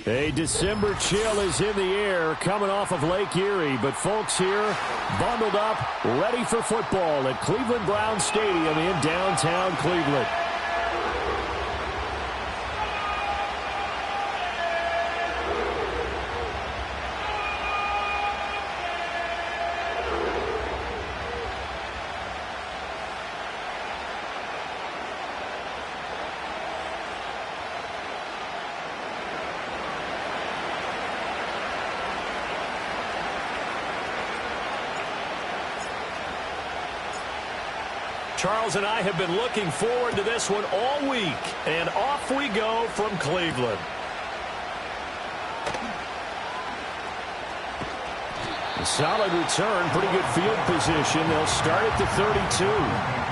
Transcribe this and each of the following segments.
A December chill is in the air coming off of Lake Erie, but folks here bundled up, ready for football at Cleveland Browns Stadium in downtown Cleveland. Charles and I have been looking forward to this one all week, and off we go from Cleveland. A solid return, pretty good field position. They'll start at the 32.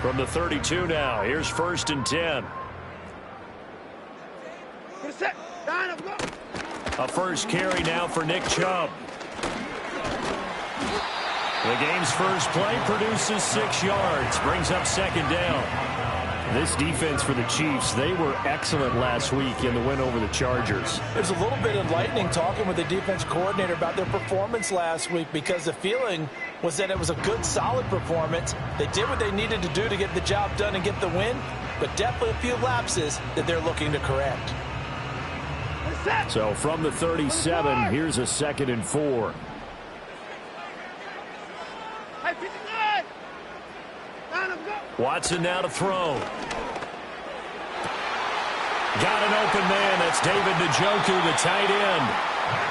From the 32 now, here's 1st and 10. A first carry now for Nick Chubb. The game's first play produces 6 yards, brings up 2nd down. This defense for the Chiefs, they were excellent last week in the win over the Chargers. There's a little bit enlightening talking with the defense coordinator about their performance last week, because the feeling was that it was a good, solid performance. They did what they needed to do to get the job done and get the win, but definitely a few lapses that they're looking to correct. So from the 37, here's a 2nd and 4. Watson now to throw. Got an open man. That's David Njoku, the tight end.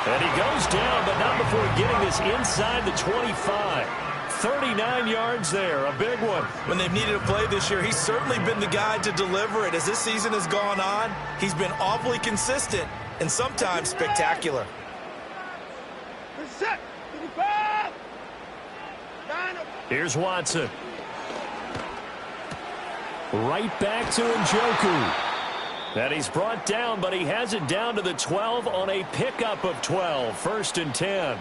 And he goes down, but not before getting this inside the 25. 39 yards there, a big one. When they've needed a play this year, he's certainly been the guy to deliver it. As this season has gone on, he's been awfully consistent and sometimes spectacular. Here's Watson. Right back to Njoku. And he's brought down, but he has it down to the 12 on a pickup of 12. 1st and 10.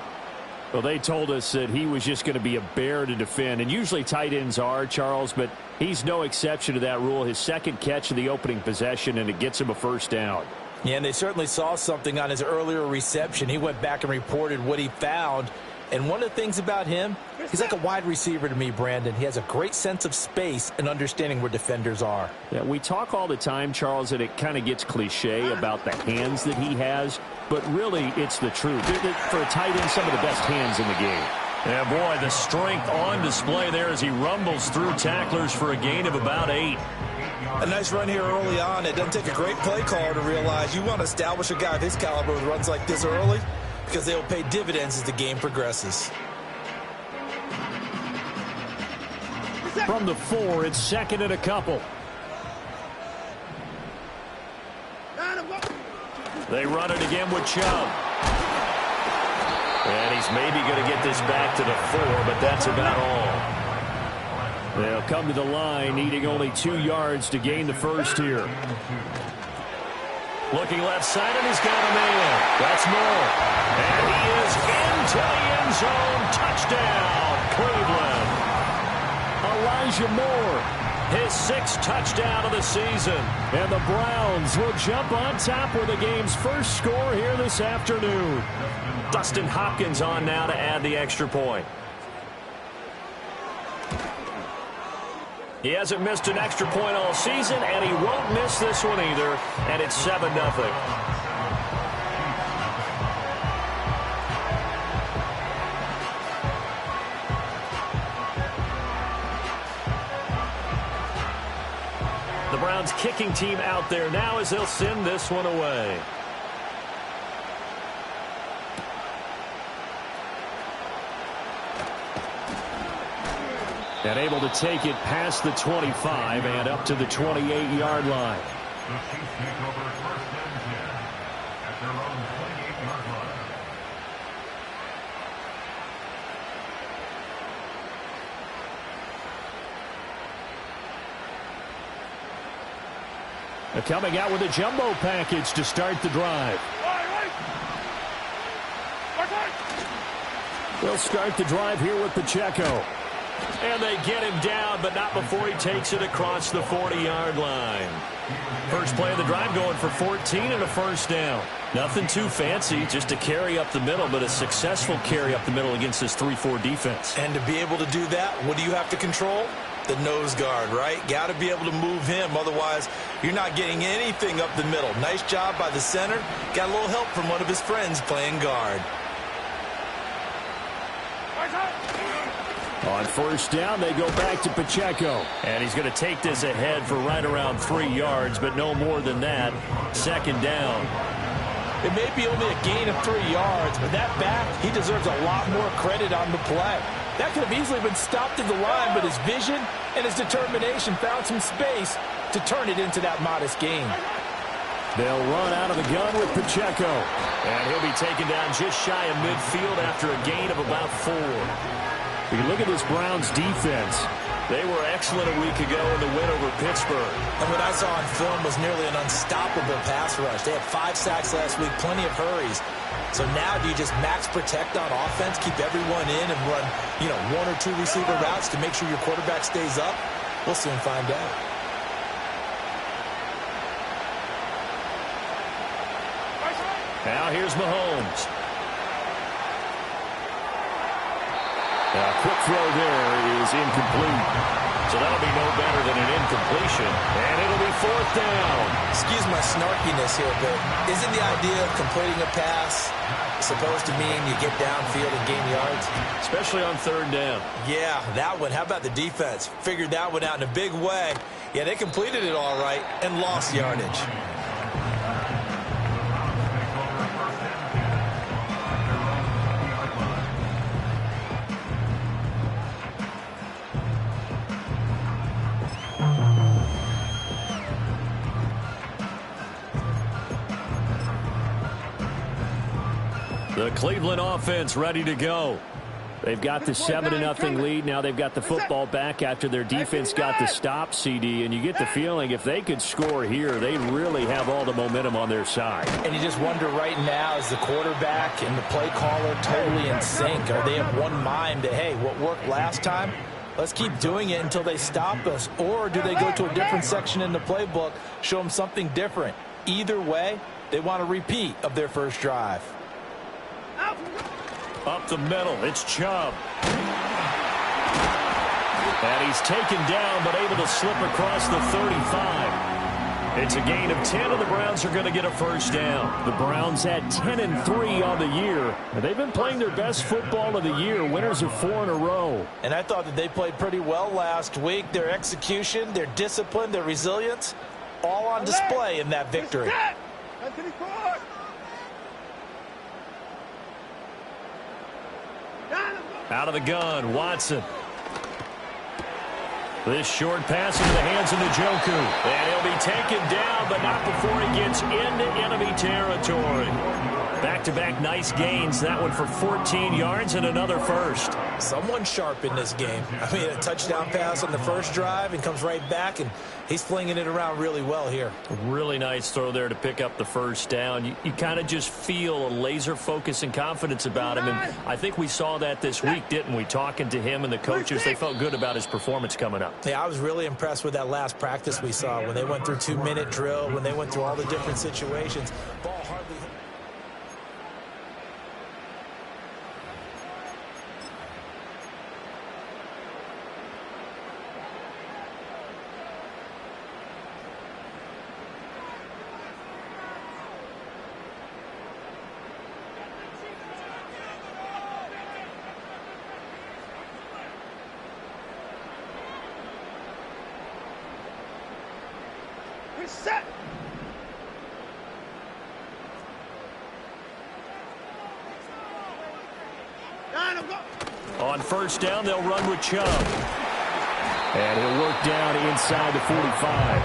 Well, they told us that he was just going to be a bear to defend. And usually tight ends are, Charles, but he's no exception to that rule. His 2nd catch of the opening possession, and it gets him a 1st down. Yeah, and they certainly saw something on his earlier reception. He went back and reported what he found. And one of the things about him, he's like a wide receiver to me, Brandon. He has a great sense of space and understanding where defenders are. Yeah, we talk all the time, Charles, and it kind of gets cliche about the hands that he has, but really it's the truth. For a tight end, some of the best hands in the game. Yeah, boy, the strength on display there as he rumbles through tacklers for a gain of about 8. A nice run here early on. It doesn't take a great play caller to realize you want to establish a guy of his caliber with runs like this early, because they will pay dividends as the game progresses. From the 4, it's 2nd and a couple. They run it again with Chubb. And he's maybe going to get this back to the 4, but that's about all. They'll come to the line, needing only 2 yards to gain the first here. Looking left side, and he's got a man. That's Moore. And he is into the end zone. Touchdown, Cleveland. Elijah Moore, his 6th touchdown of the season. And the Browns will jump on top with the game's first score here this afternoon. Dustin Hopkins on now to add the extra point. He hasn't missed an extra point all season, and he won't miss this one either, and it's 7-0. The Browns kicking team out there now as they'll send this one away. And able to take it past the 25 and up to the 28-yard line. They're coming out with a jumbo package to start the drive. They'll start the drive here with Pacheco. And they get him down, but not before he takes it across the 40-yard line. First play of the drive going for 14 and a first down. Nothing too fancy, just a carry up the middle, but a successful carry up the middle against this 3-4 defense. And to be able to do that, what do you have to control? The nose guard, right? Got to be able to move him. Otherwise, you're not getting anything up the middle. Nice job by the center. Got a little help from one of his friends playing guard. On first down, they go back to Pacheco. And he's going to take this ahead for right around 3 yards, but no more than that. Second down. It may be only a gain of 3 yards, but that back, he deserves a lot more credit on the play. That could have easily been stopped at the line, but his vision and his determination found some space to turn it into that modest gain. They'll run out of the gun with Pacheco. And he'll be taken down just shy of midfield after a gain of about 4. You look at this Browns defense. They were excellent a week ago in the win over Pittsburgh. And what I saw on film was nearly an unstoppable pass rush. They had 5 sacks last week, plenty of hurries. So now do you just max protect on offense, keep everyone in, and run, 1 or 2 receiver routes to make sure your quarterback stays up? We'll soon find out. Now here's Mahomes. A quick throw there is incomplete. So that'll be no better than an incompletion. And it'll be 4th down. Excuse my snarkiness here, but isn't the idea of completing a pass supposed to mean you get downfield and gain yards? Especially on 3rd down. Yeah, that one. How about the defense? Figured that one out in a big way. Yeah, they completed it all right and lost yardage. The Cleveland offense ready to go. They've got the 7-0 lead. Now they've got the football back after their defense got the stop, CD. And you get the feeling if they could score here, they really have all the momentum on their side. And you just wonder right now, is the quarterback and the play caller totally in sync? Are they of one mind that, hey, what worked last time, let's keep doing it until they stop us? Or do they go to a different section in the playbook, show them something different? Either way, they want a repeat of their first drive. Up the middle, it's Chubb. And he's taken down, but able to slip across the 35. It's a gain of 10, and the Browns are going to get a first down. The Browns had 10-3 on the year, and they've been playing their best football of the year, winners of 4 in a row. And I thought that they played pretty well last week. Their execution, their discipline, their resilience, all on display in that victory. Out of the gun, Watson. This short pass into the hands of Njoku. And he'll be taken down, but not before he gets into enemy territory. Back-to-back nice gains. That one for 14 yards and another first. Someone sharp in this game. I mean, a touchdown pass on the first drive and comes right back, and he's flinging it around really well here. Really nice throw there to pick up the first down. You kind of just feel a laser focus and confidence about him, and I think we saw that this week, didn't we? Talking to him and the coaches, they felt good about his performance coming up. Yeah, I was really impressed with that last practice we saw when they went through 2-minute drill, when they went through all the different situations. Ball hardly hit. Set. On first down, they'll run with Chubb. And he'll work down inside the 45.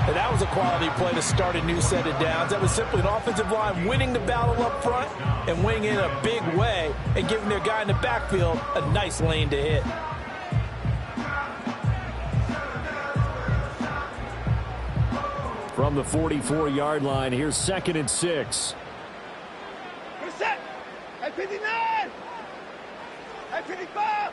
And that was a quality play to start a new set of downs. That was simply an offensive line winning the battle up front and winning in a big way and giving their guy in the backfield a nice lane to hit. From the 44-yard line, here's 2nd and 6. We're set. At 59. At 55.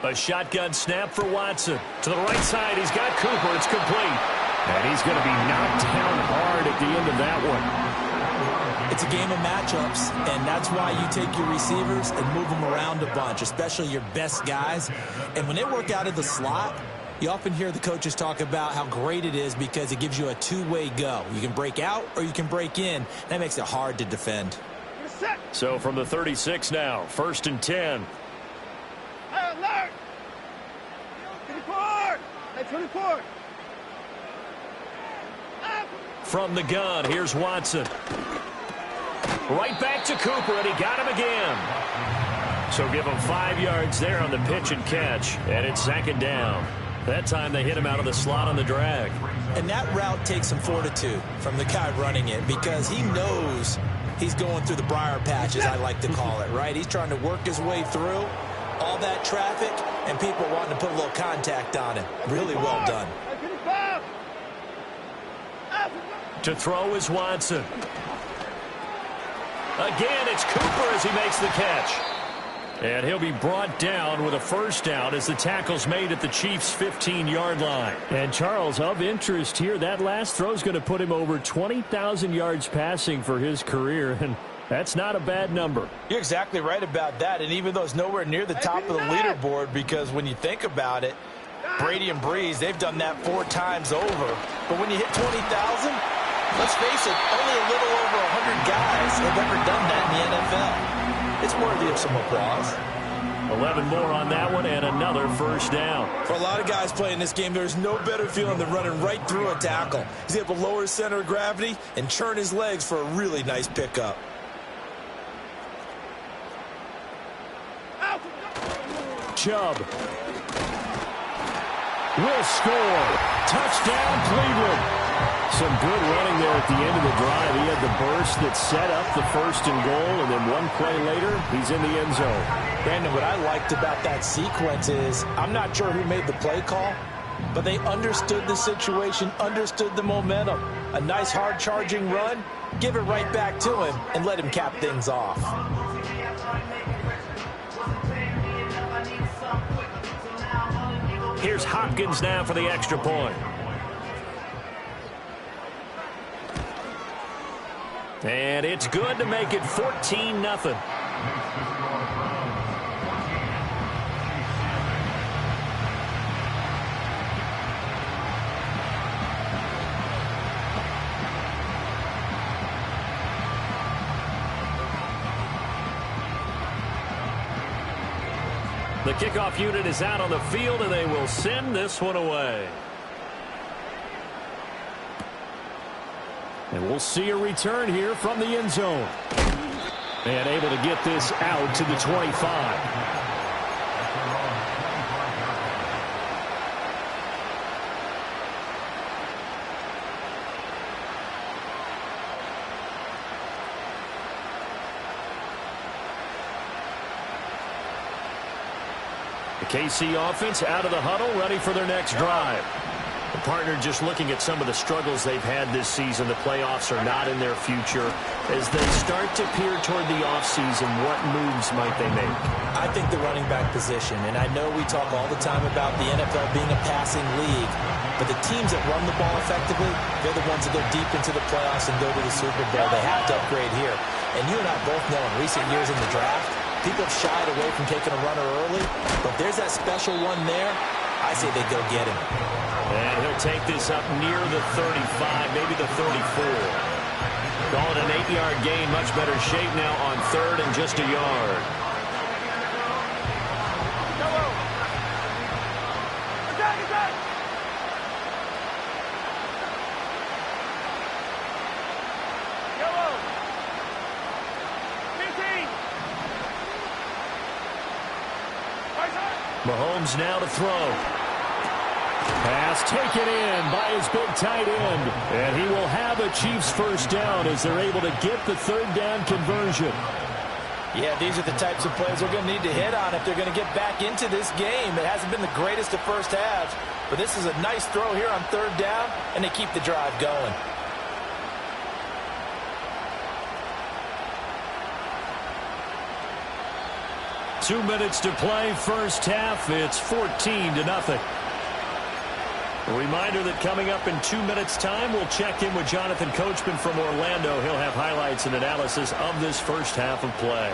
A shotgun snap for Watson. To the right side, he's got Cooper. It's complete. And he's going to be knocked down hard at the end of that one. It's a game of matchups, and that's why you take your receivers and move them around a bunch, especially your best guys. And when they work out of the slot, you often hear the coaches talk about how great it is because it gives you a two-way go. You can break out or you can break in. That makes it hard to defend. So from the 36 now, 1st and 10. Alert! 24! At 24! From the gun, here's Watson. Right back to Cooper, and he got him again. So give him 5 yards there on the pitch and catch, and it's 2nd down. That time they hit him out of the slot on the drag. And that route takes some fortitude from the guy running it because he knows he's going through the briar patch, as I like to call it, right? He's trying to work his way through all that traffic and people wanting to put a little contact on him. Really well done. To throw is Watson. Again, it's Cooper as he makes the catch. And he'll be brought down with a first down as the tackle's made at the Chiefs' 15-yard line. And Charles, of interest here, that last throw is going to put him over 20,000 yards passing for his career, and that's not a bad number. You're exactly right about that, and even though it's nowhere near the top of the leaderboard, because when you think about it, Brady and Breeze, they've done that 4 times over. But when you hit 20,000, let's face it, only a little over 100 guys have ever done that in the NFL. It's worthy of some applause. 11 more on that one and another first down. For a lot of guys playing this game, there's no better feeling than running right through a tackle. He's able to lower his center of gravity and churn his legs for a really nice pickup. Chubb will score. Touchdown, Cleveland. Some good running there at the end of the drive. He had the burst that set up the 1st and goal, and then one play later, he's in the end zone. Brandon, what I liked about that sequence is I'm not sure who made the play call, but they understood the situation, understood the momentum. A nice hard-charging run, give it right back to him, and let him cap things off. Here's Hopkins now for the extra point. And it's good to make it 14-0. The kickoff unit is out on the field, and they will send this one away. And we'll see a return here from the end zone. And able to get this out to the 25. KC offense out of the huddle, ready for their next drive. The partner just looking at some of the struggles they've had this season. The playoffs are not in their future. As they start to peer toward the offseason, what moves might they make? I think the running back position, and I know we talk all the time about the NFL being a passing league, but the teams that run the ball effectively, they're the ones that go deep into the playoffs and go to the Super Bowl. They have to upgrade here. And you and I both know in recent years in the draft, people have shied away from taking a runner early, but if there's that special one there, I say they go get him. And he'll take this up near the 35, maybe the 34. Call it an 8-yard gain, much better shape now on third and just a yard. Mahomes now to throw. Pass taken in by his big tight end. And he will have a Chiefs first down as they're able to get the third down conversion. Yeah, these are the types of plays they're going to need to hit on if they're going to get back into this game. It hasn't been the greatest of first halves, but this is a nice throw here on third down, and they keep the drive going. Two minutes to play, first half. It's 14-0. A reminder that coming up in 2 minutes' time, we'll check in with Jonathan Coachman from Orlando. He'll have highlights and analysis of this first half of play.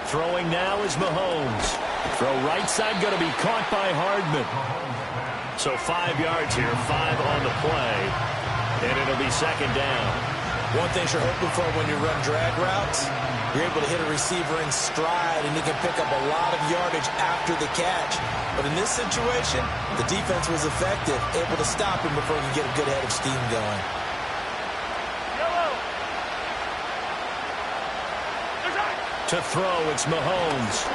Throwing now is Mahomes. Throw right side going to be caught by Hardman. So 5 yards here, 5 on the play, and it'll be second down. One thing you're hoping for when you run drag routes, you're able to hit a receiver in stride, and he can pick up a lot of yardage after the catch. But in this situation, the defense was effective, able to stop him before he could get a good head of steam going. To throw, it's Mahomes.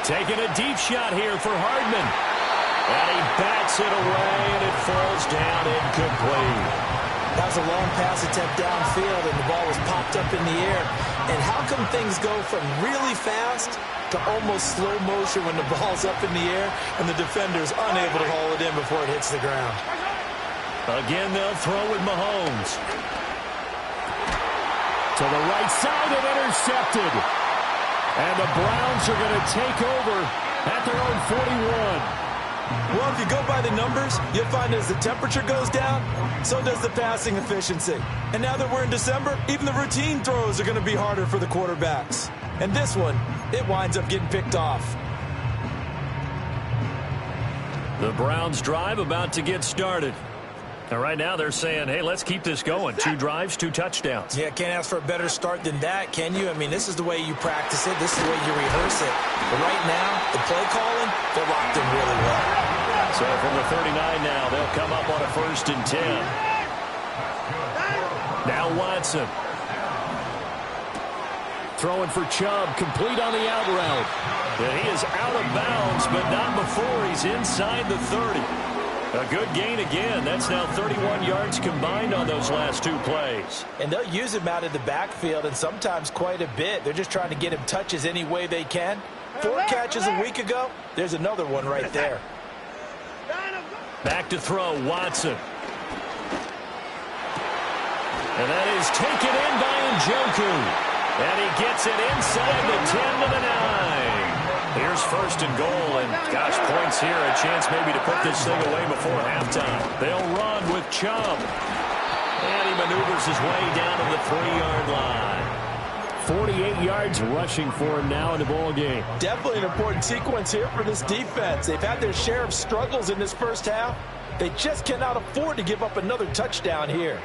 Taking a deep shot here for Hardman. And he bats it away, and it falls down incomplete. That was a long pass attempt downfield, and the ball was popped up in the air. And how come things go from really fast to almost slow motion when the ball's up in the air and the defender's unable to haul it in before it hits the ground? Again, they'll throw with Mahomes. To the right side and intercepted. And the Browns are going to take over at their own 41. Well, if you go by the numbers, you'll find as the temperature goes down, so does the passing efficiency. And now that we're in December, even the routine throws are going to be harder for the quarterbacks. And this one, it winds up getting picked off. The Browns drive about to get started. And right now they're saying, hey, let's keep this going. 2 drives, 2 touchdowns. Yeah, can't ask for a better start than that, can you? I mean, this is the way you practice it. This is the way you rehearse it. But right now, the play calling, they're locked in really well. So from the 39 now, they'll come up on a 1st and 10. Now Watson. Throwing for Chubb, complete on the out route. And he is out of bounds, but not before he's inside the 30. A good gain again. That's now 31 yards combined on those last 2 plays. And they'll use him out of the backfield, and sometimes quite a bit. They're just trying to get him touches any way they can. 4 catches a week ago. There's another one right there. Back to throw, Watson. And that is taken in by Njoku. And he gets it inside the 10 to the 9. Here's 1st and goal, and gosh, points here, a chance maybe to put this thing away before halftime. They'll run with Chubb. And he maneuvers his way down to the 3-yard line. 48 yards rushing for him now in the ball game. Definitely an important sequence here for this defense. They've had their share of struggles in this first half. They just cannot afford to give up another touchdown here.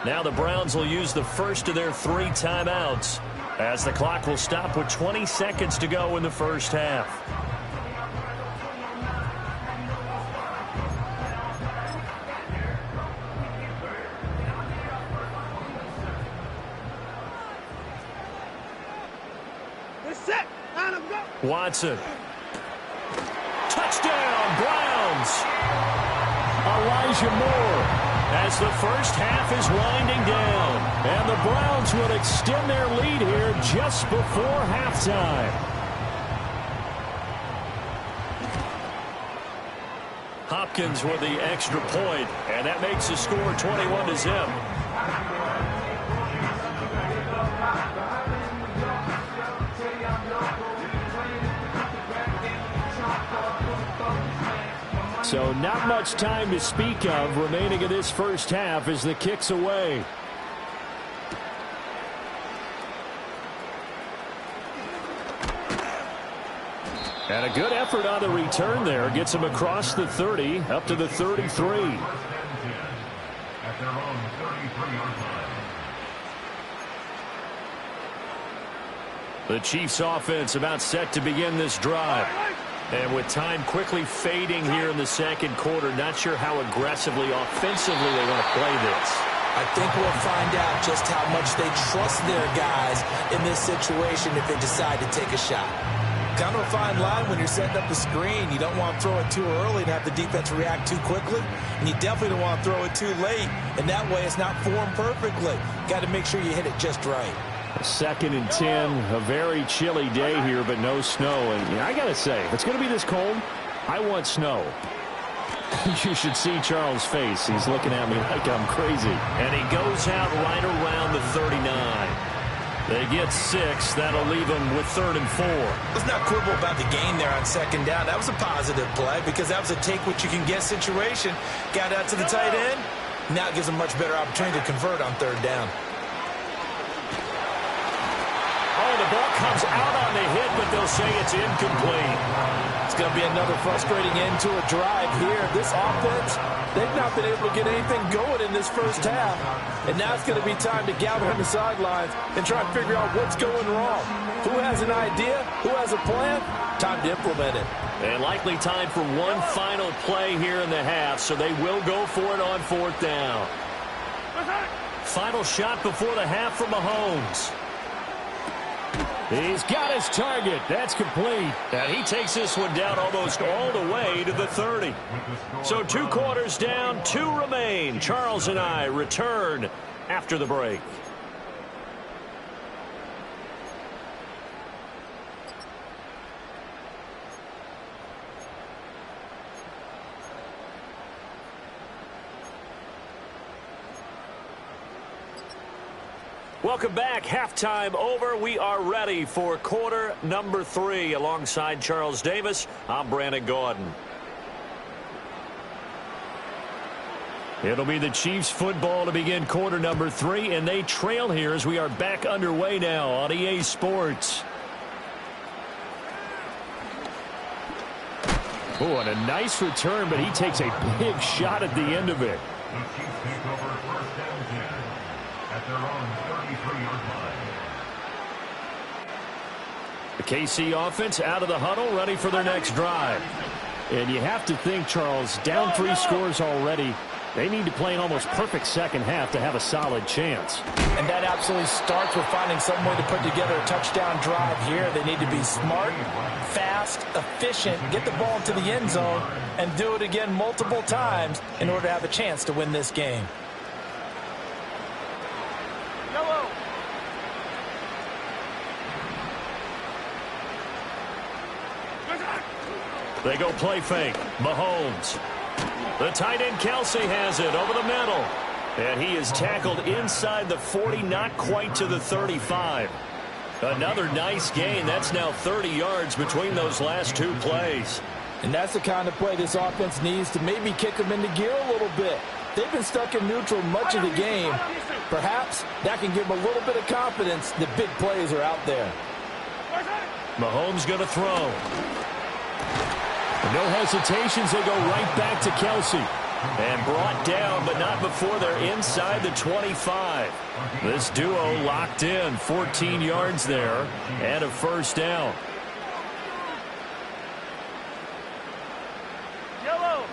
Now the Browns will use the first of their 3 timeouts, as the clock will stop with 20 seconds to go in the first half. Watson. Touchdown, brings you more as the first half is winding down. And the Browns will extend their lead here just before halftime. Hopkins with the extra point, and that makes the score 21-0. So not much time to speak of remaining in this first half as the kick's away. And a good effort on the return there. Gets him across the 30, up to the 33. The Chiefs offense about set to begin this drive. And with time quickly fading here in the second quarter, not sure how aggressively, offensively they want to play this. I think we'll find out just how much they trust their guys in this situation if they decide to take a shot. Kind of a fine line when you're setting up the screen. You don't want to throw it too early and have the defense react too quickly. And you definitely don't want to throw it too late. And that way it's not formed perfectly. Got to make sure you hit it just right. 2nd and 10, a very chilly day here, but no snow. And I got to say, if it's going to be this cold, I want snow. You should see Charles' face. He's looking at me like I'm crazy. And he goes out right around the 39. They get 6. That'll leave them with 3rd and 4. Let's not quibble about the gain there on 2nd down. That was a positive play because that was a take-what-you-can-get situation. Got out to the tight end. Now it gives them much better opportunity to convert on 3rd down. Oh, the ball comes out on the hit, but they'll say it's incomplete. It's going to be another frustrating end to a drive here. This offense, they've not been able to get anything going in this first half. And now it's going to be time to gather on the sidelines and try and figure out what's going wrong. Who has an idea? Who has a plan? Time to implement it. And likely time for one final play here in the half, so they will go for it on 4th down. Final shot before the half from Mahomes. He's got his target. That's complete. And he takes this one down almost all the way to the 30. So 2 quarters down, 2 remain. Charles and I return after the break. Welcome back. Halftime over. We are ready for quarter number 3. Alongside Charles Davis, I'm Brandon Gaudin. It'll be the Chiefs football to begin quarter number 3, and they trail here as we are back underway now on EA Sports. Oh, and a nice return, but he takes a big shot at the end of it. The Chiefs take over 1st and 10 at their own 33-yard line. The KC offense out of the huddle, ready for their next drive. And you have to think, Charles, down 3 scores already. They need to play an almost perfect second half to have a solid chance. And that absolutely starts with finding some way to put together a touchdown drive here. They need to be smart, fast, efficient, get the ball into the end zone, and do it again multiple times in order to have a chance to win this game. They go play fake. Mahomes. The tight end Kelsey has it over the middle. And he is tackled inside the 40, not quite to the 35. Another nice gain. That's now 30 yards between those last 2 plays. And that's the kind of play this offense needs to maybe kick them into gear a little bit. They've been stuck in neutral much of the game. Perhaps that can give them a little bit of confidence that big plays are out there. Mahomes going to throw. No hesitations. They go right back to Kelsey. And brought down, but not before they're inside the 25. This duo locked in. 14 yards there and a 1st down. Yellow.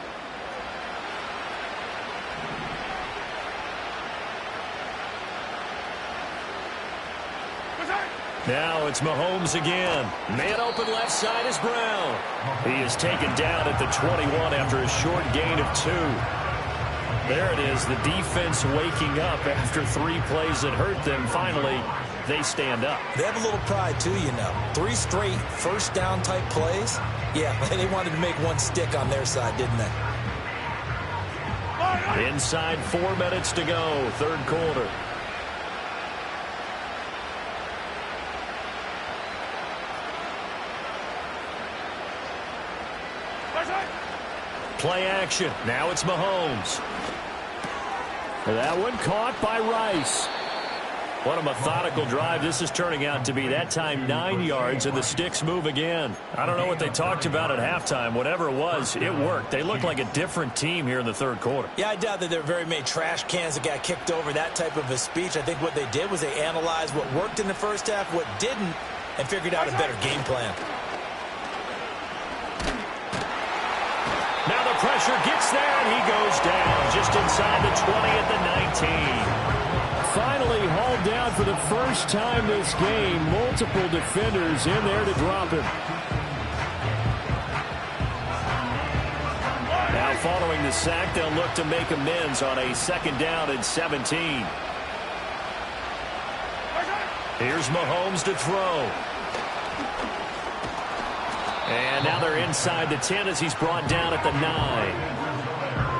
Now it's Mahomes again. Man open left side is Brown. He is taken down at the 21 after a short gain of 2. There it is, the defense waking up after 3 plays that hurt them. Finally, they stand up. They have a little pride, too, you know. 3 straight first down type plays. Yeah, they wanted to make one stick on their side, didn't they? Inside 4 minutes to go, third quarter. Play action. Now it's Mahomes. That one caught by Rice. What a methodical drive this is turning out to be. That time 9 yards, and the sticks move again. I don't know what they talked about at halftime. Whatever it was, it worked. They look like a different team here in the third quarter. Yeah, I doubt that there were very many trash cans that got kicked over, that type of a speech. I think what they did was they analyzed what worked in the first half, what didn't, and figured out a better game plan. Now the pressure gets there, and he goes down just inside the 20 at the 19. Finally hauled down for the first time this game. Multiple defenders in there to drop him. Now following the sack, they'll look to make amends on a 2nd down and 17. Here's Mahomes to throw. And now they're inside the 10 as he's brought down at the 9.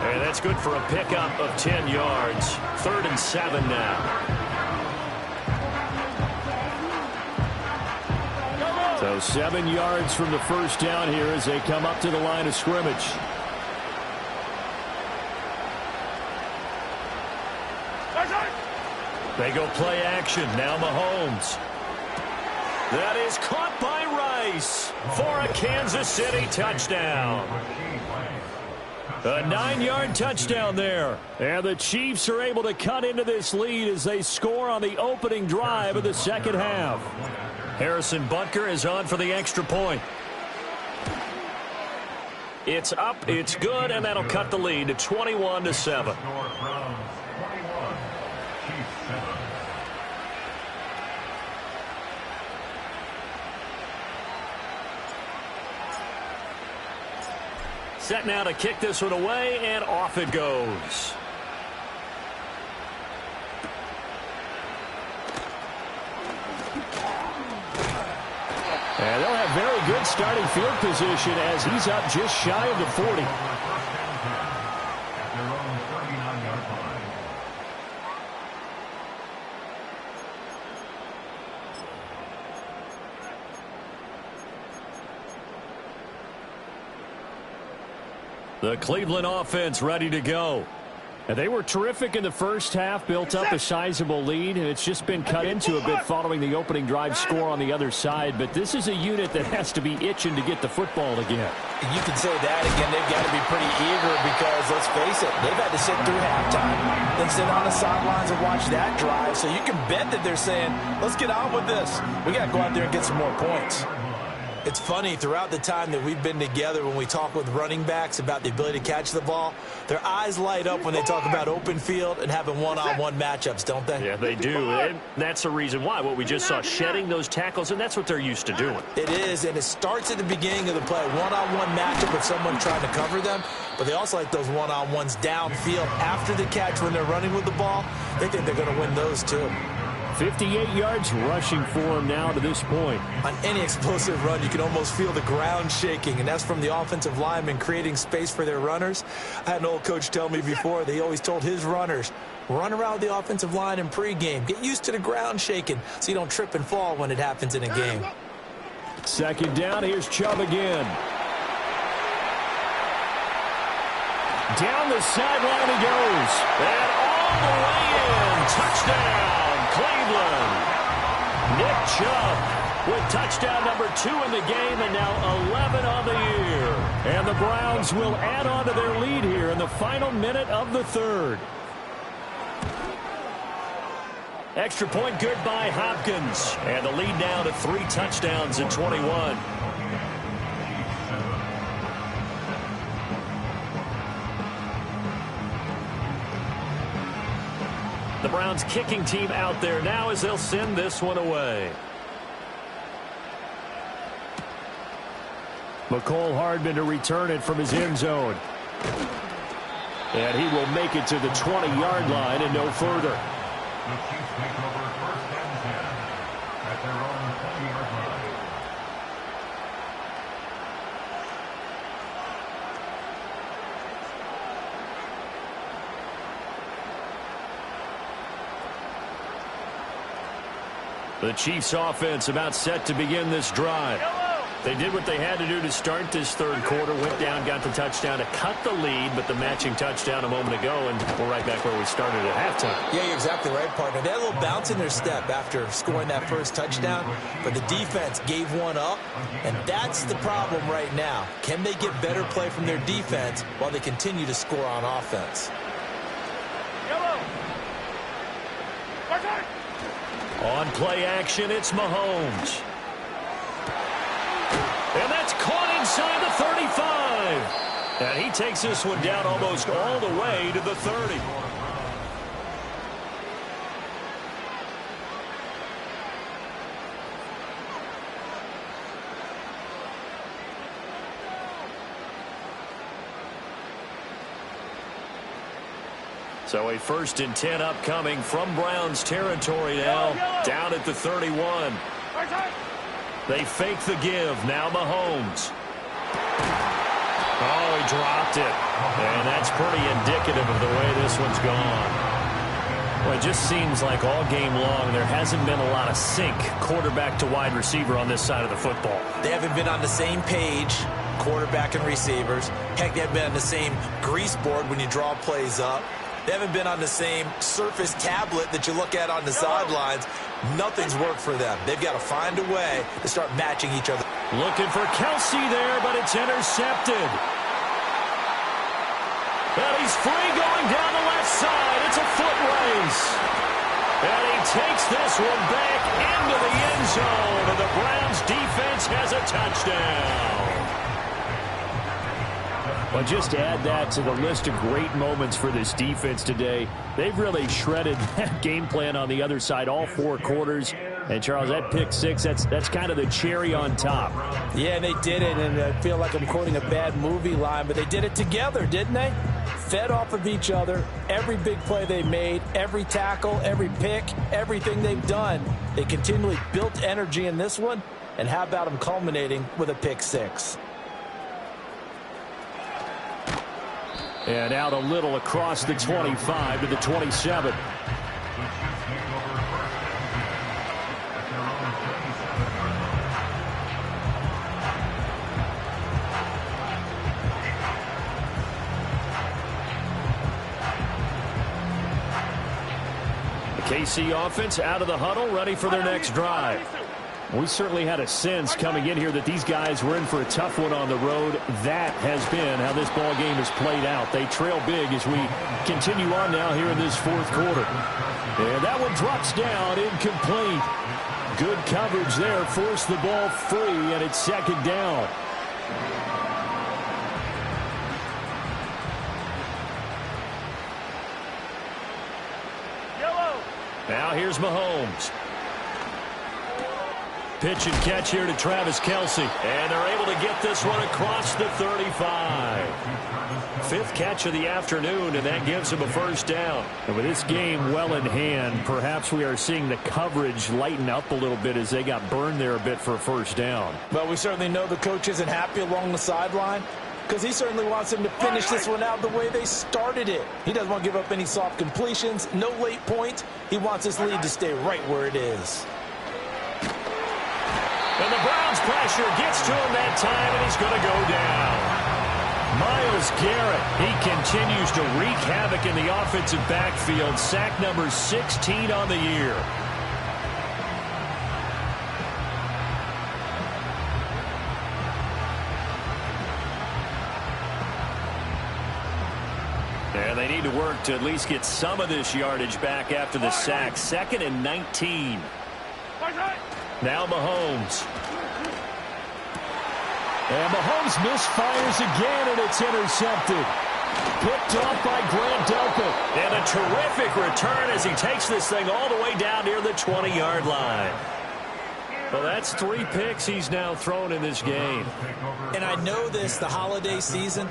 And that's good for a pickup of 10 yards. 3rd and 7 now. So 7 yards from the first down here as they come up to the line of scrimmage. They go play action. Now Mahomes. That is caught by Rice for a Kansas City touchdown. A 9-yard touchdown there. And the Chiefs are able to cut into this lead as they score on the opening drive of the second half. Harrison Butker is on for the extra point. It's up, it's good, and that'll cut the lead to 21-7. Set now to kick this one away, and off it goes. And they'll have very good starting field position as he's up just shy of the 40. The Cleveland offense ready to go. And they were terrific in the first half, built up a sizable lead, and it's just been cut into a bit following the opening drive score on the other side. But this is a unit that has to be itching to get the football again. You can say that again. They've got to be pretty eager because, let's face it, they've had to sit through halftime, then sit on the sidelines and watch that drive. So you can bet that they're saying, let's get on with this. We got to go out there and get some more points. It's funny, throughout the time that we've been together, when we talk with running backs about the ability to catch the ball, their eyes light up when they talk about open field and having one-on-one matchups, don't they? Yeah, they do. And that's the reason why. What we just saw, shedding those tackles, and that's what they're used to doing. It is, and it starts at the beginning of the play. One-on-one matchup with someone trying to cover them, but they also like those one-on-ones downfield after the catch when they're running with the ball. They think they're going to win those, too. 58 yards rushing for him now to this point. On any explosive run, you can almost feel the ground shaking, and that's from the offensive linemen creating space for their runners. I had an old coach tell me before, they always told his runners, run around the offensive line in pregame. Get used to the ground shaking so you don't trip and fall when it happens in a game. 2nd down, here's Chubb again. Down the sideline he goes. And all the way in. Touchdown. Cleveland. Nick Chubb with touchdown number 2 in the game and now 11 on the year. And the Browns will add on to their lead here in the final minute of the third. Extra point good by Hopkins. And the lead now to 3 touchdowns in 21. The Browns kicking team out there now as they'll send this one away. McCole Hardman to return it from his end zone. And he will make it to the 20-yard line and no further. The Chiefs take over first and 10 at their own 20-yard line. The Chiefs offense about set to begin this drive. They did what they had to do to start this third quarter, went down, got the touchdown to cut the lead, but the matching touchdown a moment ago, and we're right back where we started at halftime. Yeah, you're exactly right, partner. They had a little bounce in their step after scoring that first touchdown, but the defense gave one up, and that's the problem right now. Can they get better play from their defense while they continue to score on offense? On play action, it's Mahomes. And that's caught inside the 35. And he takes this one down almost all the way to the 30. So a 1st and 10 upcoming from Browns territory now, down at the 31. They fake the give. Now Mahomes. Oh, he dropped it. And that's pretty indicative of the way this one's gone. Well, it just seems like all game long there hasn't been a lot of sync quarterback to wide receiver on this side of the football. They haven't been on the same page, quarterback and receivers. Heck, they haven't been on the same grease board when you draw plays up. They haven't been on the same Surface tablet that you look at on the sidelines. Nothing's worked for them. They've got to find a way to start matching each other. Looking for Kelsey there, but it's intercepted. And he's free going down the left side. It's a foot race. And he takes this one back into the end zone. And the Browns defense has a touchdown. Well, just add that to the list of great moments for this defense today. They've really shredded that game plan on the other side all 4 quarters. And, Charles, that pick six, that's kind of the cherry on top. Yeah, they did it, and I feel like I'm quoting a bad movie line, but they did it together, didn't they? Fed off of each other, every big play they made, every tackle, every pick, everything they've done. They continually built energy in this one, and how about them culminating with a pick six? And out a little across the 25 to the 27. The KC offense out of the huddle, ready for their next drive. We certainly had a sense coming in here that these guys were in for a tough one on the road. That has been how this ball game has played out. They trail big as we continue on now here in this 4th quarter. And that one drops down, incomplete. Good coverage there, forced the ball free, and it's 2nd down. Now here's Mahomes. Pitch and catch here to Travis Kelsey. And they're able to get this one across the 35. 5th catch of the afternoon, and that gives him a 1st down. And with this game well in hand, perhaps we are seeing the coverage lighten up a little bit as they got burned there a bit for a 1st down. But we certainly know the coach isn't happy along the sideline because he certainly wants them to finish this one out the way they started it. He doesn't want to give up any soft completions, no late points. He wants his lead to stay right where it is. And the Browns pressure gets to him that time, and he's going to go down. Myles Garrett, he continues to wreak havoc in the offensive backfield. Sack number 16 on the year. And they need to work to at least get some of this yardage back after the sack. 2nd and 19. Now Mahomes. And Mahomes misfires again, and it's intercepted. Picked off by Grant Delpit. And a terrific return as he takes this thing all the way down near the 20-yard line. Well, that's 3 picks he's now thrown in this game. And I know this, the holiday season,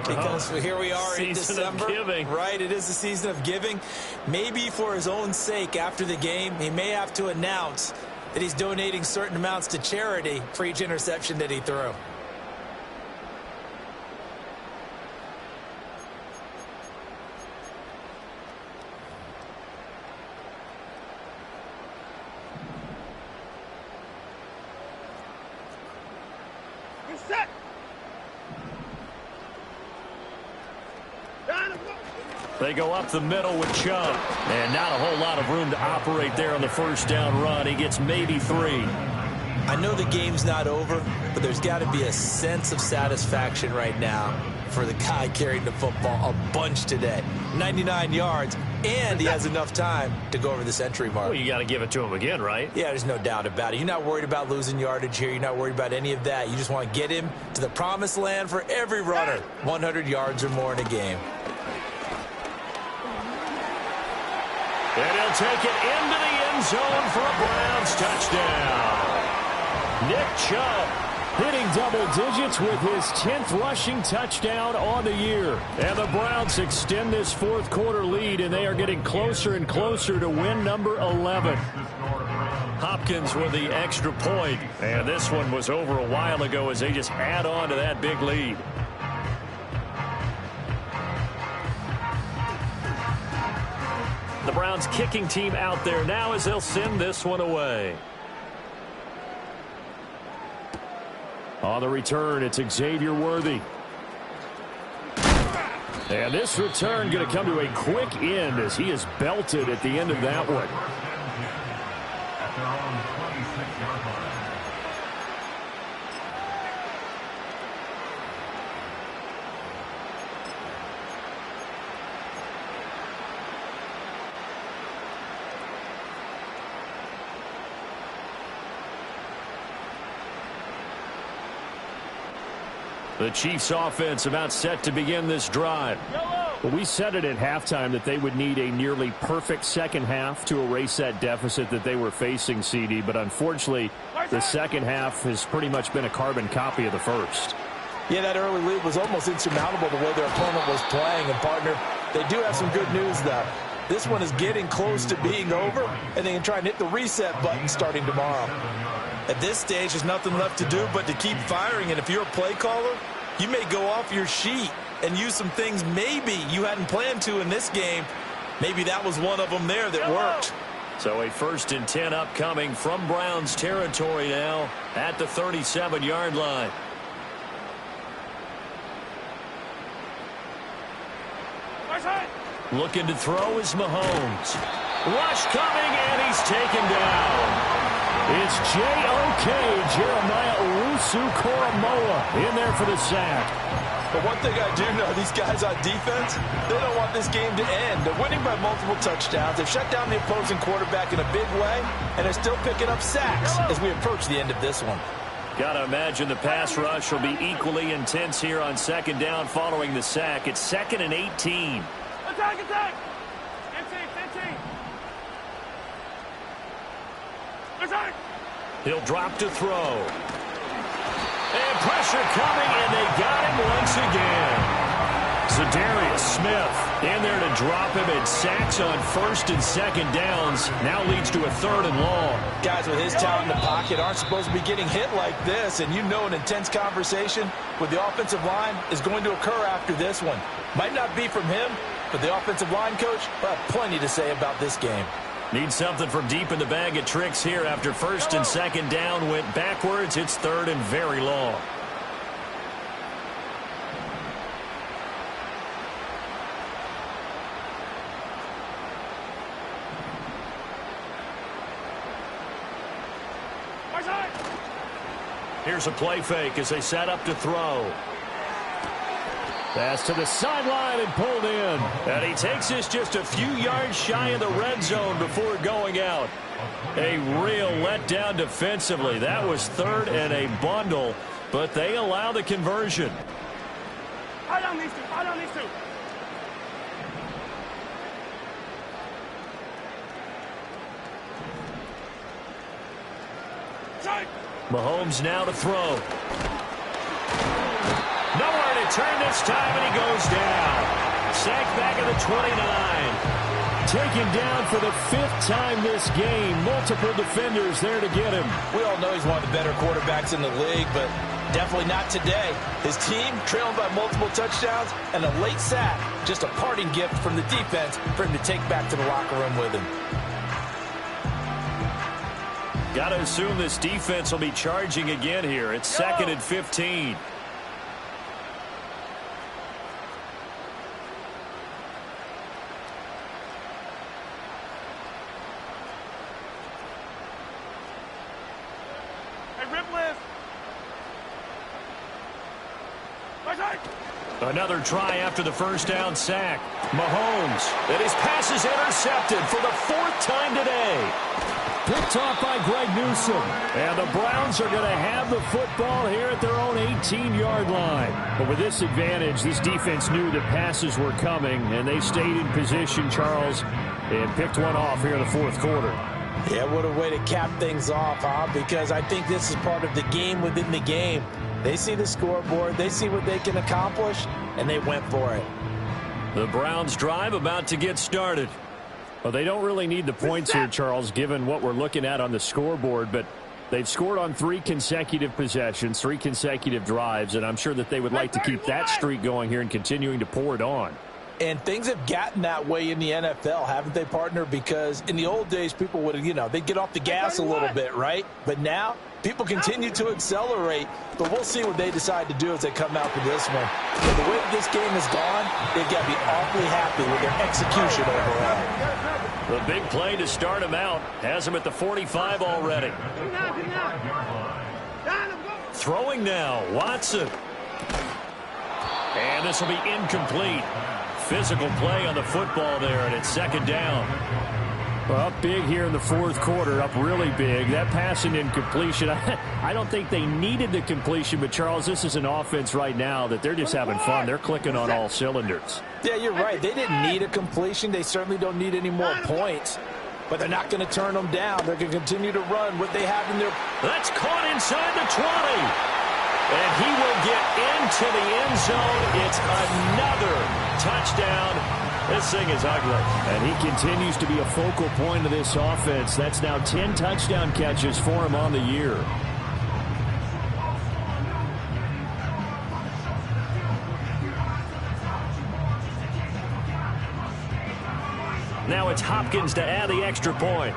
because here we are in December. Season of giving. Right, it is the season of giving. Maybe for his own sake after the game, he may have to announce that he's donating certain amounts to charity for each interception that he threw. Set. They go up the middle with Chubb. And not a whole lot of room to operate there on the first down run. He gets maybe 3. I know the game's not over, but there's got to be a sense of satisfaction right now for the guy carrying the football a bunch today. 99 yards, and he has enough time to go over the century mark. Well, you got to give it to him again, right? Yeah, there's no doubt about it. You're not worried about losing yardage here. You're not worried about any of that. You just want to get him to the promised land for every runner, 100 yards or more in a game. And he'll take it into the end zone for a Browns touchdown. Nick Chubb hitting double digits with his 10th rushing touchdown on the year. And the Browns extend this fourth quarter lead, and they are getting closer and closer to win number 11. Hopkins with the extra point, and this one was over a while ago as they just add on to that big lead. The Browns kicking team out there now as they'll send this one away. On the return, it's Xavier Worthy. And this return going to come to a quick end as he is belted at the end of that one. At their own 26-yard line. The Chiefs offense about set to begin this drive. Well, we said it at halftime that they would need a nearly perfect second half to erase that deficit that they were facing, CD. But unfortunately, the second half has pretty much been a carbon copy of the first. Yeah, that early lead was almost insurmountable the way their opponent was playing. And, partner, they do have some good news, though. This one is getting close to being over, and they can try and hit the reset button starting tomorrow. At this stage, there's nothing left to do but to keep firing. And if you're a play caller, you may go off your sheet and use some things maybe you hadn't planned to in this game. Maybe that was one of them there that worked. So a 1st and 10 upcoming from Browns territory now at the 37-yard line. Looking to throw is Mahomes. Rush coming, and he's taken down. It's J.O.K. Jeremiah Owusu-Koramoah in there for the sack. But one thing I do know, these guys on defense, they don't want this game to end. They're winning by multiple touchdowns. They've shut down the opposing quarterback in a big way, and they're still picking up sacks as we approach the end of this one. Got to imagine the pass rush will be equally intense here on second down following the sack. It's 2nd and 18. Attack, attack! 15. Attack! He'll drop to throw. And pressure coming, and they got him once again. Za'Darius Smith in there to drop him, and sacks on 1st and 2nd downs. Now leads to a 3rd and long. Guys with his talent in the pocket aren't supposed to be getting hit like this, and you know an intense conversation with the offensive line is going to occur after this one. Might not be from him, but the offensive line coach will have plenty to say about this game. Need something from deep in the bag of tricks here after 1st and 2nd down went backwards. It's 3rd and very long. Here's a play fake as they set up to throw. Pass to the sideline and pulled in. And he takes this just a few yards shy of the red zone before going out. A real letdown defensively. That was 3rd and a bundle, but they allow the conversion. Fight on these two. Mahomes now to throw. Nowhere to turn this time, and he goes down. Sacked back at the 29. Taken down for the 5th time this game. Multiple defenders there to get him. We all know he's one of the better quarterbacks in the league, but definitely not today. His team trailing by multiple touchdowns and a late sack. Just a parting gift from the defense for him to take back to the locker room with him. Got to assume this defense will be charging again here. It's 2nd and 15. Another try after the first down sack. Mahomes, and his pass is intercepted for the 4th time today. Picked off by Greg Newsome. And the Browns are going to have the football here at their own 18-yard line. But with this advantage, this defense knew that passes were coming, and they stayed in position, Charles, and picked one off here in the 4th quarter. Yeah, what a way to cap things off, huh? Because I think this is part of the game within the game. They see the scoreboard, they see what they can accomplish, and they went for it. The Browns drive about to get started. Well, they don't really need the points here, Charles, given what we're looking at on the scoreboard, but they've scored on 3 consecutive possessions, 3 consecutive drives, and I'm sure that they would like to keep that streak going here and continuing to pour it on. And things have gotten that way in the NFL, haven't they, partner? Because in the old days, people would, they'd get off the gas a little bit, right? But now, people continue to accelerate, but we'll see what they decide to do as they come out for this one. But the way that this game has gone, they've got to be awfully happy with their execution overall. The big play to start him out has him at the 45 already. Throwing now, Watson. And this will be incomplete. Physical play on the football there, and it's 2nd down. Well, up big here in the 4th quarter, up really big. That passing incompletion, I don't think they needed the completion, but, Charles, this is an offense right now that they're just having fun. They're clicking on all cylinders. Yeah, you're right. They didn't need a completion. They certainly don't need any more points, but they're not going to turn them down. They're going to continue to run what they have in their... That's caught inside the 20. And he will get into the end zone. It's another touchdown. This thing is ugly. And he continues to be a focal point of this offense. That's now 10 touchdown catches for him on the year. Now it's Hopkins to add the extra point.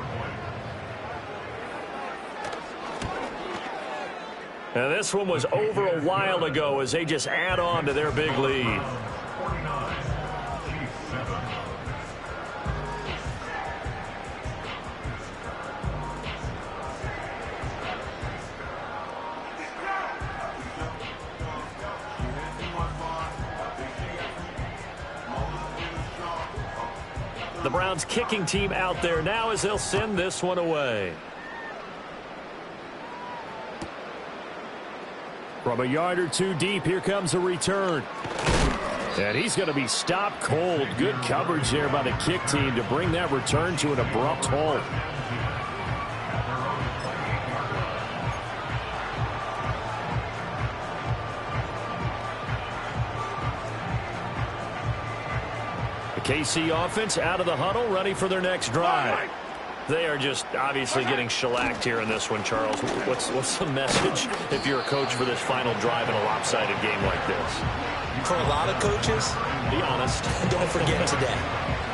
And this one was over a while ago as they just add on to their big lead. The Browns kicking team out there now as they'll send this one away. From a yard or two deep, here comes a return. And he's going to be stopped cold. Good coverage there by the kick team to bring that return to an abrupt halt. The KC offense out of the huddle, ready for their next drive. They are just obviously getting shellacked here in this one, Charles. What's the message if you're a coach for this final drive in a lopsided game like this? For a lot of coaches, be honest. Don't forget today.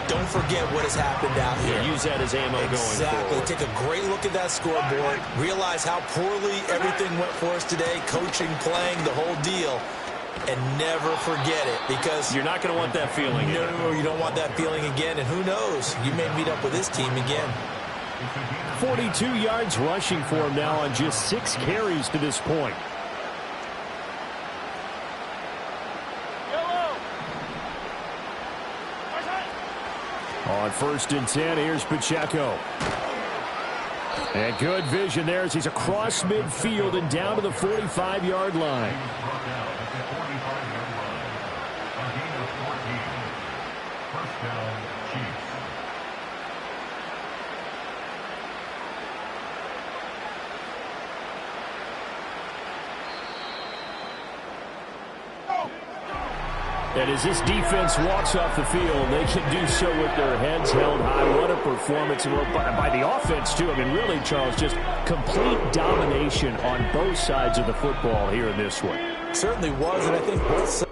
Don't forget what has happened out here. Yeah, use that as ammo going forward. Take a great look at that scoreboard. Realize how poorly everything went for us today. Coaching, playing, the whole deal. And never forget it, because you're not going to want that feeling again. No, you don't want that feeling again. And who knows? You may meet up with this team again. 42 yards rushing for him now on just 6 carries to this point. On 1st and 10, here's Pacheco. And good vision there as he's across midfield and down to the 45-yard line. And as this defense walks off the field, they can do so with their heads held high. What a performance by the offense, too. I mean, really, Charles, just complete domination on both sides of the football here in this one. Certainly was, and I think both sides